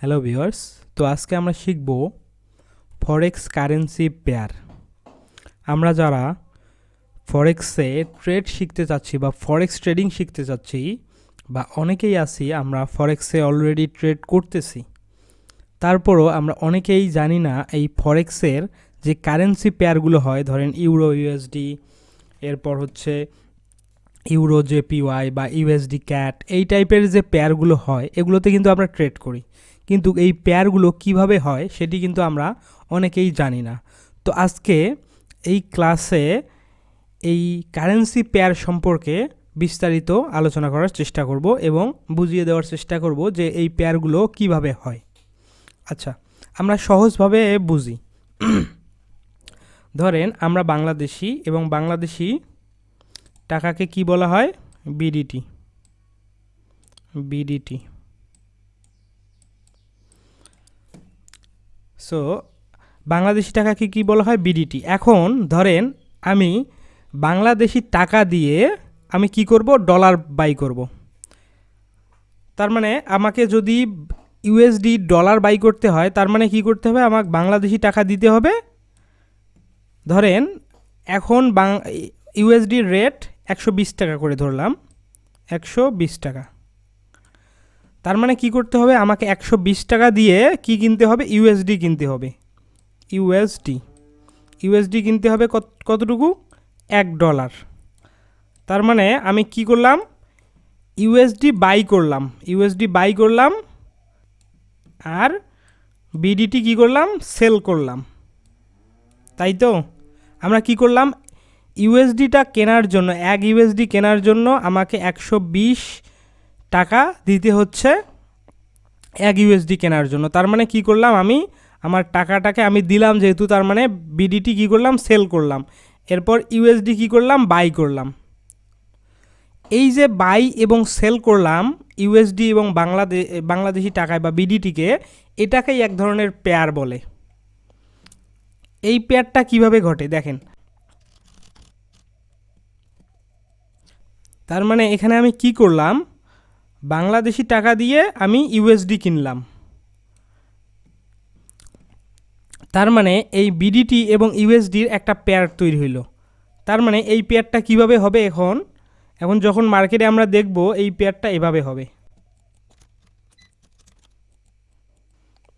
Hello viewers, তো আজকে আমরা শিখব ফরেক্স কারেন্সি পেয়ার। আমরা যারা ফরেক্সে ট্রেড শিখতে চাচ্ছি বা ফরেক্স ট্রেডিং শিখতে চাচ্ছি বা অনেকেই আছি আমরা ফরেক্সে অলরেডি ট্রেড করতেছি, তারপরও আমরা অনেকেই জানি না এই ফরেক্সের যে কারেন্সি পেয়ারগুলো হয়, ধরেন ইউরো ইউএসডি, এরপর হচ্ছে ইউরো জেপিওয়াই বা ইউএসডি ক্যাট, এই টাইপের যে পেয়ারগুলো হয় এগুলোতে কিন্তু আমরা ট্রেড করি, কিন্তু এই পেয়ারগুলো কিভাবে হয় সেটি কিন্তু আমরা অনেকেই জানি না। তো আজকে এই ক্লাসে এই কারেন্সি পেয়ার সম্পর্কে বিস্তারিত আলোচনা করার চেষ্টা করব এবং বুঝিয়ে দেওয়ার চেষ্টা করব যে এই পেয়ারগুলো কিভাবে হয়। আচ্ছা, আমরা সহজভাবে বুঝি। ধরেন আমরা বাংলাদেশি, এবং বাংলাদেশি টাকাকে কি বলা হয়? বিডিটি। সো বাংলাদেশি টাকাকে কি বলা হয়? বিডিটি। এখন ধরেন আমি বাংলাদেশি টাকা দিয়ে আমি কি করব? ডলার বাই করব। তার মানে আমাকে যদি ইউএসডি ডলার বাই করতে হয়, তার মানে কি করতে হবে? আমাকে বাংলাদেশি টাকা দিতে হবে। ধরেন এখন ইউএসডির রেট 120 টাকা করে ধরলাম, 120 টাকা। তার মানে কি করতে হবে? আমাকে 120 টাকা দিয়ে কি কিনতে হবে? ইউএসডি কিনতে হবে। ইউএসডি কিনতে হবে কতটুকু? $1। তার মানে আমি কি করলাম? ইউএসডি বাই করলাম আর বিডিটি কি করলাম? সেল করলাম। তাই তো আমরা কি করলাম? ইউএসডিটা কেনার জন্য, 1 ইউএসডি কেনার জন্য আমাকে 120 টাকা দিতে হচ্ছে 1 ইউএসডি কেনার জন্য। তার মানে কি করলাম? আমি আমার টাকাটাকে আমি দিলাম যেহেতু, তার মানে বিডিটি কি করলাম? সেল করলাম। এরপর ইউএসডি কি করলাম? বাই করলাম। এই যে বাই এবং সেল করলাম ইউএসডি এবং বাংলাদেশি টাকায় বা বিডিটিকে, এটাকেই এক ধরনের পেয়ার বলে। এই পেয়ারটা কিভাবে ঘটে দেখেন। তার মানে এখানে আমি কি করলাম? বাংলাদেশি টাকা দিয়ে আমি ইউএসডি কিনলাম। তার মানে এই বিডিটি এবং ইউএসডির একটা পেয়ার তৈরি হইল। তার মানে এই পেয়ারটা কিভাবে হবে? এখন যখন মার্কেটে আমরা দেখব এই পেয়ারটা এভাবে হবে।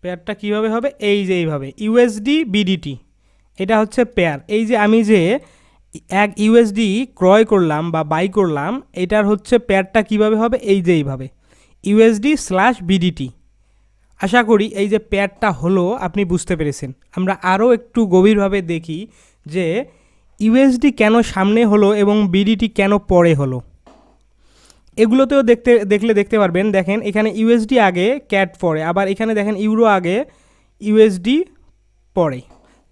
পেয়ারটা কিভাবে হবে? এই যে এইভাবে ইউএসডি বিডিটি, এটা হচ্ছে পেয়ার। এই যে আমি যে 1 ইউএসডি ক্রয় করলাম বা বাই করলাম, এটার হচ্ছে পেয়ারটা কিভাবে হবে? এই যে এইভাবে ইউএসডি/বিডিটি। আশা করি এই যে পেয়ারটা হলো আপনি বুঝতে পেরেছেন। আমরা আরও একটু গভীরভাবে দেখি যে ইউএসডি কেন সামনে হলো এবং বিডিটি কেন পরে হলো। এগুলোতেও দেখতে পারবেন। দেখেন এখানে ইউএসডি আগে, ক্যাট পরে, আবার এখানে দেখেন ইউরো আগে, ইউএসডি পরে।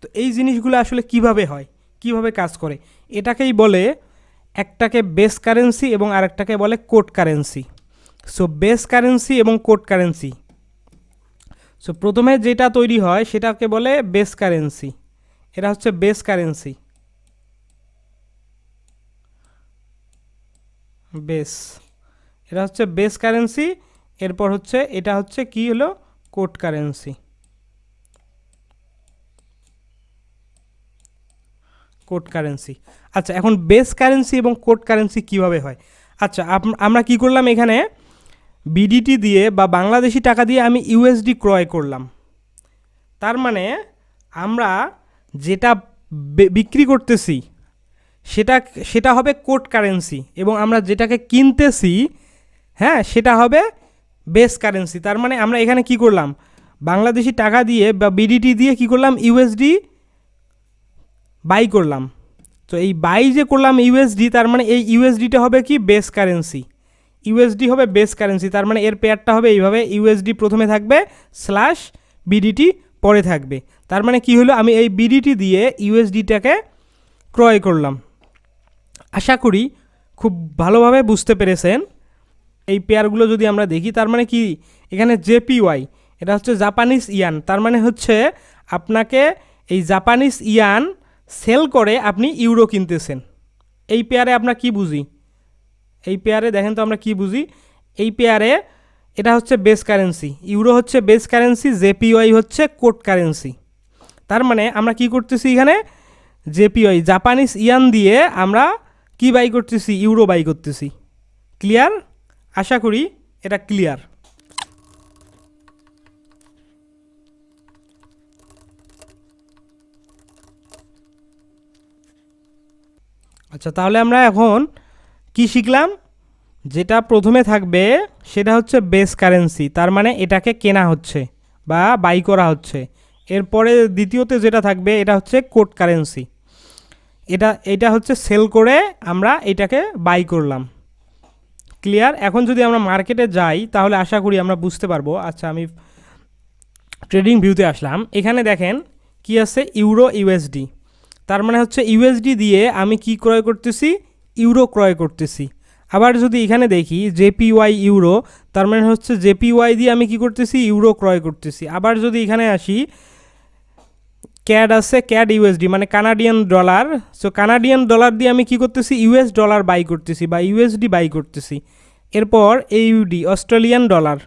তো এই জিনিসগুলো আসলে কিভাবে হয়, কিভাবে কাজ করে, এটাকেই বলে, একটাকে বেস কারেন্সি এবং আরেকটাকে বলে code currency. So base currency এবং কোড কারেন্সি। সো প্রথমে যেটা তৈরি হয় সেটাকে বলে বেস কারেন্সি। এটা হচ্ছে বেস কারেন্সি, এটা হচ্ছে বেস কারেন্সি। এরপর হচ্ছে এটা হচ্ছে কি হলো? Code currency. আচ্ছা, এখন বেস কারেন্সি এবং কোড কারেন্সি কিভাবে হয়? আচ্ছা, আমরা কি করলাম? এখানে বিডিটি দিয়ে বা বাংলাদেশি টাকা দিয়ে আমি ইউএসডি ক্রয় করলাম। তার মানে আমরা যেটা বিক্রি করতেছি সেটা হবে কোড কারেন্সি, এবং আমরা যেটাকে কিনতেছি, হ্যাঁ, সেটা হবে বেস কারেন্সি। তার মানে আমরা এখানে কি করলাম? বাংলাদেশি টাকা দিয়ে বা বিডিটি দিয়ে কি করলাম? ইউএসডি বাই করলাম। তো এই বাই যে করলাম ইউএসডি, তার মানে এই ইউএসডিটা হবে কি? Base currency. ইউএসডি হবে বেস কারেন্সি। তার মানে এর পেয়ারটা হবে এইভাবে, ইউএসডি প্রথমে থাকবে স্ল্যাশ বিডিটি পরে থাকবে। তার মানে কি হলো? আমি এই বিডিটি দিয়ে ইউএসডিটাকে ক্রয় করলাম। আশা করি খুব ভালোভাবে বুঝতে পেরেছেন। এই পেয়ারগুলো যদি আমরা দেখি, তার মানে কি? এখানে জেপিওয়াই, এটা হচ্ছে জাপানিজ ইয়ান। তার মানে হচ্ছে আপনাকে এই জাপানিজ ইয়ান সেল করে আপনি ইউরো কিনতেছেন। এই পেয়ারে আমরা কি বুঝি? এই পেয়ারে দেখেন তো আমরা কি বুঝি? এই পেয়ারে এটা হচ্ছে বেস কারেন্সি, ইউরো হচ্ছে বেস কারেন্সি, জেপিওয়াই হচ্ছে কোড কারেন্সি। তার মানে আমরা কি করতেছি এখানে, জেপিওয়াই জাপানিজ ইয়ান দিয়ে আমরা কি বাই করতেছি, ইউরো বাই করতেছি। ক্লিয়ার? আশা করি এটা ক্লিয়ার। আচ্ছা, তাহলে আমরা এখন কি শিখলাম, যেটা প্রথমে থাকবে সেটা হচ্ছে বেস কারেন্সি, তার মানে এটাকে কেনা হচ্ছে বা বাই করা হচ্ছে। এরপরে দ্বিতীয়তে যেটা থাকবে এটা হচ্ছে কোড কারেন্সি, এটা হচ্ছে সেল করে আমরা এটাকে বাই করলাম। ক্লিয়ার? এখন যদি আমরা মার্কেটে যাই তাহলে আশা করি আমরা বুঝতে পারবো। আচ্ছা, আমি ট্রেডিং ভিউতে আসলাম, এখানে দেখেন কি আছে, ইউরো ইউএসডি। তার মানে হচ্ছে ইউএসডি দিয়ে আমি কি ক্রয় করতেছি, ইউরো ক্রয় করতেছি। আবার যদি এখানে দেখি জেপিওয়াই ইউরো, তার মানে হচ্ছে জেপিওয়াই দিয়ে আমি কি করতেছি, ইউরো ক্রয় করতেছি। আবার যদি এখানে আসি, ক্যাড আছে, ক্যাড ইউএসডি মানে Canadian dollar. So Canadian dollar দিয়ে আমি কি করতেছি, ইউএস ডলার বাই করতেছি বা ইউএসডি বাই করতেছি। এরপর এইউডি অস্ট্রেলিয়ান ডলার,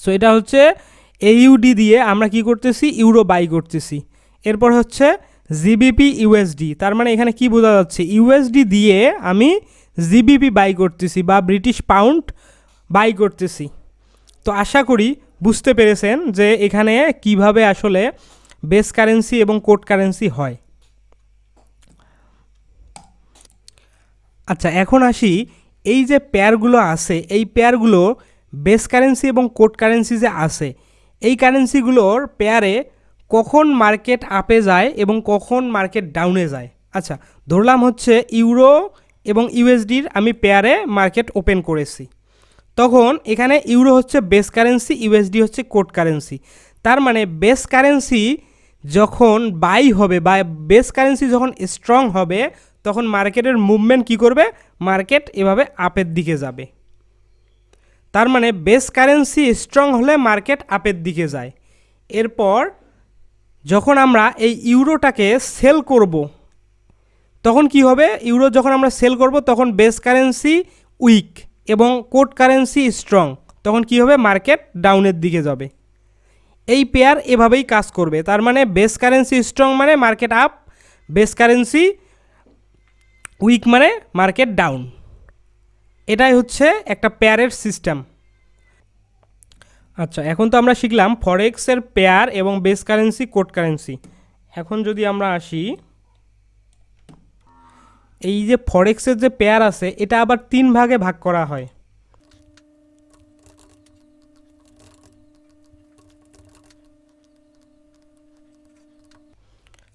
সো এটা হচ্ছে এইউডি দিয়ে আমরা কি করতেছি, ইউরো বাই করতেছি। এরপর হচ্ছে জিবিপি ইউএসডি, তার মানে এখানে কি বোঝা যাচ্ছে, ইউএসডি দিয়ে আমি জিবিপি বাই করতেছি বা ব্রিটিশ পাউন্ড বাই করতেছি। তো আশা করি বুঝতে পেরেছেন যে এখানে কিভাবে আসলে বেস কারেন্সি এবং কোড কারেন্সি হয়। আচ্ছা, এখন আসি, এই যে পেয়ারগুলো আছে, এই পেয়ারগুলো বেস কারেন্সি এবং কোড কারেন্সি যে আছে, এই কারেন্সিগুলোর পেয়ারে কখন মার্কেট আপে যায় এবং কখন মার্কেট ডাউনে যায়। আচ্ছা, ধরলাম হচ্ছে ইউরো এবং ইউএসডির আমি পেয়ারে মার্কেট ওপেন করেছি, তখন এখানে ইউরো হচ্ছে বেস কারেন্সি, ইউএসডি হচ্ছে কোড কারেন্সি। তার মানে বেস কারেন্সি যখন বাই হবে বা বেস কারেন্সি যখন স্ট্রং হবে, তখন মার্কেটের মুভমেন্ট কি করবে, মার্কেট এভাবে আপের দিকে যাবে। তার মানে বেস কারেন্সি স্ট্রং হলে মার্কেট আপের দিকে যায়। এরপর যখন আমরা এই ইউরোটাকে সেল করব, তখন কি হবে, ইউরো যখন আমরা সেল করব তখন বেস কারেন্সি উইক এবং কোড কারেন্সি স্ট্রং, তখন কি হবে, মার্কেট ডাউনের দিকে যাবে। এই পেয়ার এভাবেই কাজ করবে। তার মানে বেস কারেন্সি স্ট্রং মানে market up, base currency weak মানে মার্কেট ডাউন। এটাই হচ্ছে একটা পেয়ারের সিস্টেম। আচ্ছা, এখন তো আমরা শিখলাম ফরেক্সের পেয়ার এবং বেস কারেন্সি, কোড কারেন্সি। এখন যদি আমরা আসি, এই যে ফরেক্সের যে পেয়ার আছে, এটা আবার 3 ভাগে ভাগ করা হয়।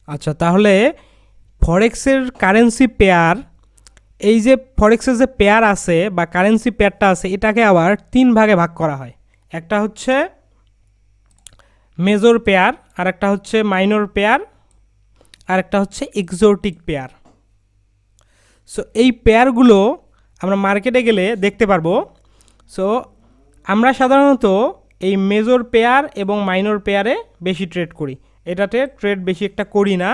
আচ্ছা, তাহলে ফরেক্সের কারেন্সি পেয়ার, এই যে ফরেক্সের যে পেয়ার আছে বা কারেন্সি পেয়ারটা আছে, এটাকে আবার 3 ভাগে ভাগ করা হয়। একটা হচ্ছে মেজর পেয়ার, আর একটা হচ্ছে মাইনর পেয়ার, আর একটা হচ্ছে এক্সোটিক পেয়ার। সো এই পেয়ারগুলো আমরা মার্কেটে গেলে দেখতে পারবো। সো আমরা সাধারণত এই মেজর পেয়ার এবং মাইনর পেয়ারে বেশি ট্রেড করি, এটাতে ট্রেড বেশি একটা করি না।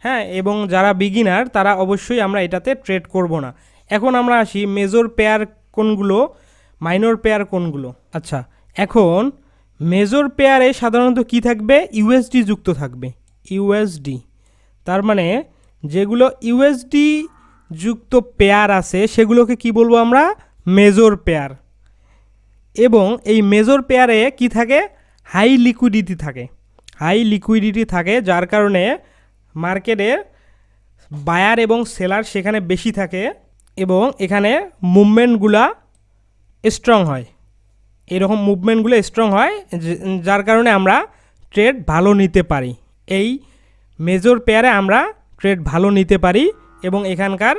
হ্যাঁ, এবং যারা বিগিনার তারা অবশ্যই আমরা এটাতে ট্রেড করব না। এখন আমরা আসি মেজর পেয়ার কোনগুলো, মাইনর পেয়ার কোনগুলো। আচ্ছা, এখন মেজর পেয়ারে সাধারণত কি থাকবে, ইউএসডি যুক্ত থাকবে, ইউএসডি। তার মানে যেগুলো ইউএসডি যুক্ত পেয়ার আছে সেগুলোকে কি বলবো আমরা, মেজর পেয়ার। এবং এই মেজর পেয়ারে কি থাকে, হাই লিকুইডিটি থাকে, হাই লিকুইডিটি থাকে, যার কারণে মার্কেটে বায়ার এবং সেলার সেখানে বেশি থাকে এবং এখানে মুভমেন্টগুলা স্ট্রং হয়। এরকম মুভমেন্টগুলো স্ট্রং হয়, যার কারণে আমরা ট্রেড ভালো নিতে পারি। এই মেজর পেয়ারে আমরা ট্রেড ভালো নিতে পারি এবং এখানকার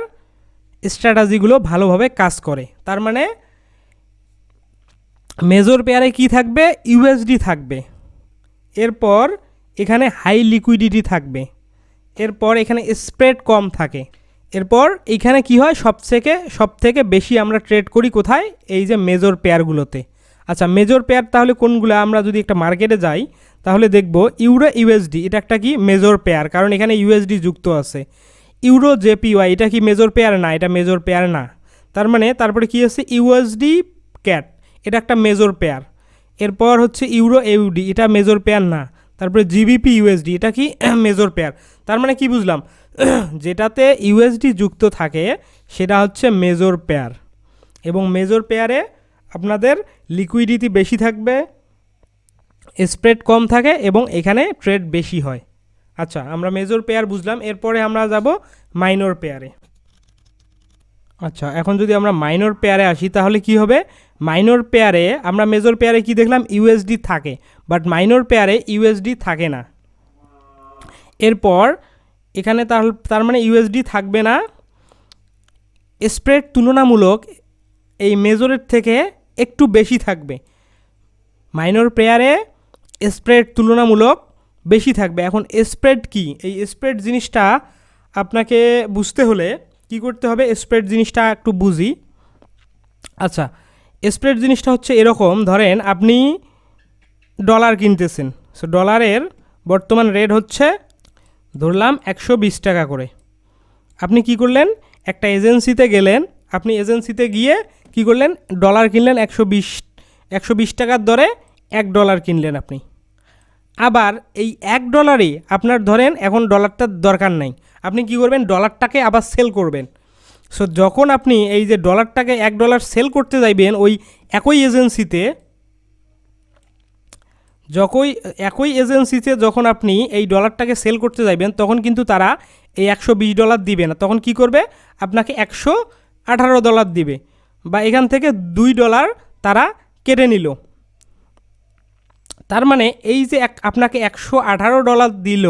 স্ট্র্যাটেজিগুলো ভালোভাবে কাজ করে। তার মানে মেজর পেয়ারে কি থাকবে, ইউএসডি থাকবে, এরপর এখানে হাই লিকুইডিটি থাকবে, এরপর এখানে স্প্রেড কম থাকে, এরপর এইখানে কি হয়, সবথেকে বেশি আমরা ট্রেড করি কোথায়, এই যে মেজর পেয়ারগুলোতে। আচ্ছা, মেজর পেয়ার তাহলে কোনগুলো, আমরা যদি একটা মার্কেটে যাই তাহলে দেখব ইউরো ইউএসডি, এটা একটা কি মেজর পেয়ার, কারণ এখানে ইউএসডি যুক্ত আছে। ইউরো জেপিওয়াই, এটা কি মেজর পেয়ার না, এটা মেজর পেয়ার না। তার মানে তারপরে কি আছে, ইউএসডি ক্যাট, এটা একটা মেজর পেয়ার। এরপর হচ্ছে ইউরো এউডি, এটা মেজর পেয়ার না। তারপরে জিবিপি ইউএসডি, এটা কি মেজর পেয়ার। তার মানে কি বুঝলাম, যেটাতে ইউএসডি যুক্ত থাকে সেটা হচ্ছে মেজর পেয়ার, এবং মেজর পেয়ারে আপনাদের লিকুইডিটি বেশি থাকবে, স্প্রেড কম থাকে এবং এখানে ট্রেড বেশি হয়। আচ্ছা, আমরা মেজর পেয়ার বুঝলাম। এরপরে আমরা যাব মাইনর পেয়ারে। আচ্ছা, এখন যদি আমরা মাইনর পেয়ারে আসি তাহলে কি হবে, মাইনর পেয়ারে আমরা মেজর পেয়ারে কি দেখলাম, ইউএসডি থাকে, বাট মাইনর পেয়ারে ইউএসডি থাকে না। এরপর এখানে তার মানে ইউএসডি থাকবে না, স্প্রেড তুলনামূলক এই মেজরের থেকে একটু বেশি থাকবে। মাইনর পেয়ারে স্প্রেড তুলনামূলক বেশি থাকবে। এখন স্প্রেড কি, এই স্প্রেড জিনিসটা আপনাকে বুঝতে হলে কি করতে হবে, স্প্রেড জিনিসটা একটু বুঝি। আচ্ছা, স্প্রেড জিনিসটা হচ্ছে এরকম, ধরেন আপনি ডলার কিনতেছেন, সো ডলারের বর্তমান রেট হচ্ছে ধরলাম 120 টাকা করে। আপনি কি করলেন, একটা এজেন্সিতে গেলেন, আপনি এজেন্সিতে গিয়ে কি করলেন, ডলার কিনলেন 120 টাকার দরে $1 কিনলেন আপনি। আবার এই $1 আপনার ধরেন এখন ডলারটার দরকার নাই, আপনি কি করবেন, ডলারটাকে আবার সেল করবেন। সো যখন আপনি এই যে ডলারটাকে $1 সেল করতে যাইবেন ওই একই এজেন্সিতে, যখন আপনি এই ডলারটাকে সেল করতে যাইবেন তখন কিন্তু তারা এই $120 দিবে না, তখন কি করবে, আপনাকে $118 দিবে, বা এখান থেকে $2 তারা কেটে নিল। তার মানে এই যে আপনাকে $118 দিল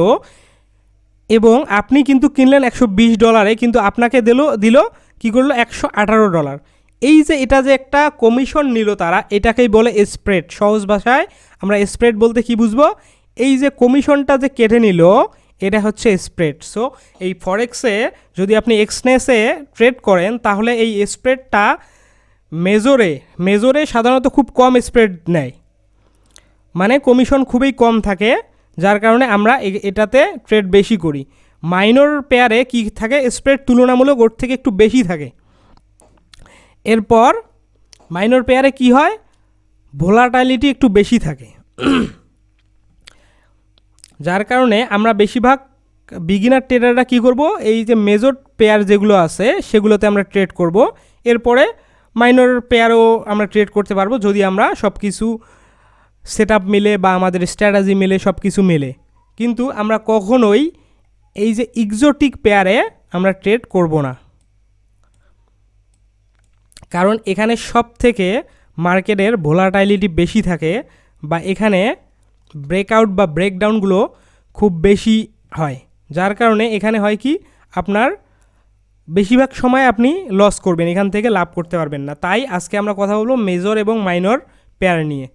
এবং আপনি কিন্তু কিনলেন $120, কিন্তু আপনাকে দিল কি করলো, $118। এই যে এটা যে একটা কমিশন নিল তারা, এটাকেই বলে স্প্রেড। সহজ ভাষায় আমরা স্প্রেড বলতে কি বুঝবো, এই যে কমিশনটা যে কেটে নিল এটা হচ্ছে স্প্রেড। সো এই ফরেক্সে যদি আপনি এক্সনেসে ট্রেড করেন তাহলে এই স্প্রেডটা মেজরে সাধারণত খুব কম স্প্রেড নেয়, মানে কমিশন খুবই কম থাকে, যার কারণে আমরা এটাতে ট্রেড বেশি করি। মাইনর পেয়ারে কি থাকে, স্প্রেড তুলনামূলক ওর থেকে একটু বেশি থাকে। এরপর মাইনর পেয়ারে কি হয়, ভোলাটাইলিটি একটু বেশি থাকে, যার কারণে আমরা বেশিরভাগ বিগিনার ট্রেডাররা কি করব, এই যে মেজর পেয়ার যেগুলো আছে সেগুলোতে আমরা ট্রেড করব। এরপরে মাইনর পেয়ারও আমরা ট্রেড করতে পারবো যদি আমরা সব কিছু সেট আপ মিলে বা আমাদের স্ট্র্যাটেজি মিলে সব কিছু মিলে, কিন্তু আমরা কখনোই এই যে এক্সোটিক পেয়ারে আমরা ট্রেড করব না, কারণ এখানে সব থেকে মার্কেটের ভোলাটাইলিটি বেশি থাকে, বা এখানে ব্রেকআউট বা ব্রেকডাউনগুলো খুব বেশি হয়, যার কারণে এখানে হয় কি, আপনার বেশিরভাগ সময় আপনি লস করবেন, এখান থেকে লাভ করতে পারবেন না। তাই আজকে আমরা কথা বলবো মেজর এবং মাইনর পেয়ার নিয়ে।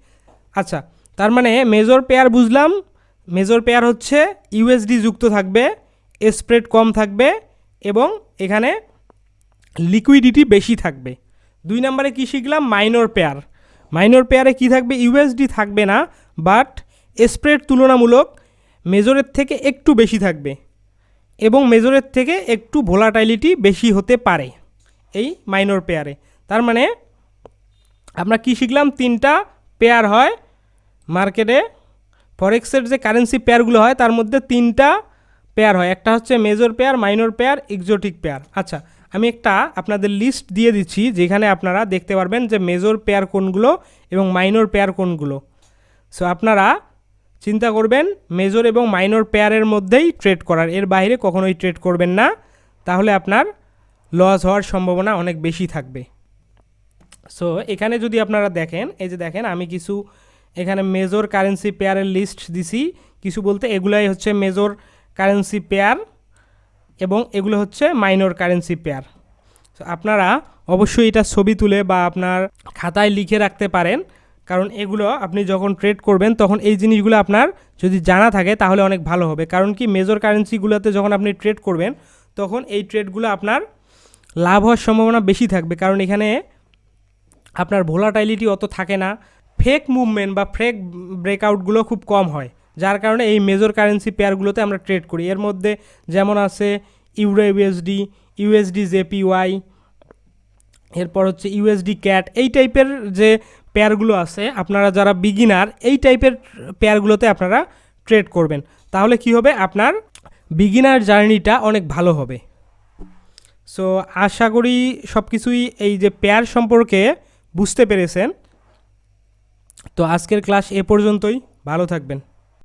আচ্ছা, তার মানে মেজর পেয়ার বুঝলাম, মেজর পেয়ার হচ্ছে ইউএসডি যুক্ত থাকবে, স্প্রেড কম থাকবে এবং এখানে লিকুইডিটি বেশি থাকবে। 2 নম্বরে কি শিখলাম, মাইনর পেয়ার। মাইনর পেয়ারে কি থাকবে, ইউএসডি থাকবে না, বাট স্প্রেড তুলনামূলক মেজরের থেকে একটু বেশি থাকবে এবং মেজরের থেকে একটু ভোলাটাইলিটি বেশি হতে পারে এই মাইনর পেয়ারে। তার মানে আমরা কি শিখলাম, 3টা পেয়ার হয় মার্কেটে, ফরেক্সের যে কারেন্সি পেয়ারগুলো হয় তার মধ্যে 3টা পেয়ার হয়, একটা হচ্ছে major pair, minor pair, exotic pair. আচ্ছা, আমি একটা আপনাদের লিস্ট দিয়ে দিচ্ছি যেখানে আপনারা দেখতে পারবেন যে মেজর পেয়ার কোনগুলো এবং মাইনর পেয়ার কোনগুলো। সো আপনারা চিন্তা করবেন মেজর এবং মাইনর পেয়ারের মধ্যেই ট্রেড করার, এর বাইরে কখনোই ট্রেড করবেন না, তাহলে আপনার লস হওয়ার সম্ভাবনা অনেক বেশি থাকবে। সো এখানে যদি আপনারা দেখেন, এই যে দেখেন আমি কিছু এখানে মেজর কারেন্সি পেয়ারের লিস্ট দিছি, কিছু বলতে এগুলাই হচ্ছে মেজর কারেন্সি পেয়ার এবং এগুলো হচ্ছে মাইনর কারেন্সি পেয়ার। সো আপনারা অবশ্যই এটা ছবি তুলে বা আপনার খাতায় লিখে রাখতে পারেন, কারণ এগুলো আপনি যখন ট্রেড করবেন তখন এই জিনিসগুলো আপনার যদি জানা থাকে তাহলে অনেক ভালো হবে। কারণ কি, মেজর কারেন্সিগুলোতে যখন আপনি ট্রেড করবেন তখন এই ট্রেডগুলো আপনার লাভ হওয়ার সম্ভাবনা বেশি থাকবে, কারণ এখানে আপনার ভোলাটাইলিটি অত থাকে না, ফেক মুভমেন্ট বা ফেক ব্রেকআউটগুলো খুব কম হয়, যার কারণে এই মেজর কারেন্সি পেয়ারগুলোতে আমরা ট্রেড করি। এর মধ্যে যেমন আছে ইউরো ইউএসডি, ইউএসডি জেপিওয়াই, এরপর হচ্ছে ইউএসডি ক্যাট, এই টাইপের যে পেয়ারগুলো আছে, আপনারা যারা বিগিনার এই টাইপের পেয়ারগুলোতে আপনারা ট্রেড করবেন, তাহলে কি হবে, আপনার বিগিনার জার্নিটা অনেক ভালো হবে। সো আশা করি সব কিছুই এই যে পেয়ার সম্পর্কে বুঝতে পেরেছেন। তো আজকের ক্লাস এ পর্যন্তই, ভালো থাকবেন।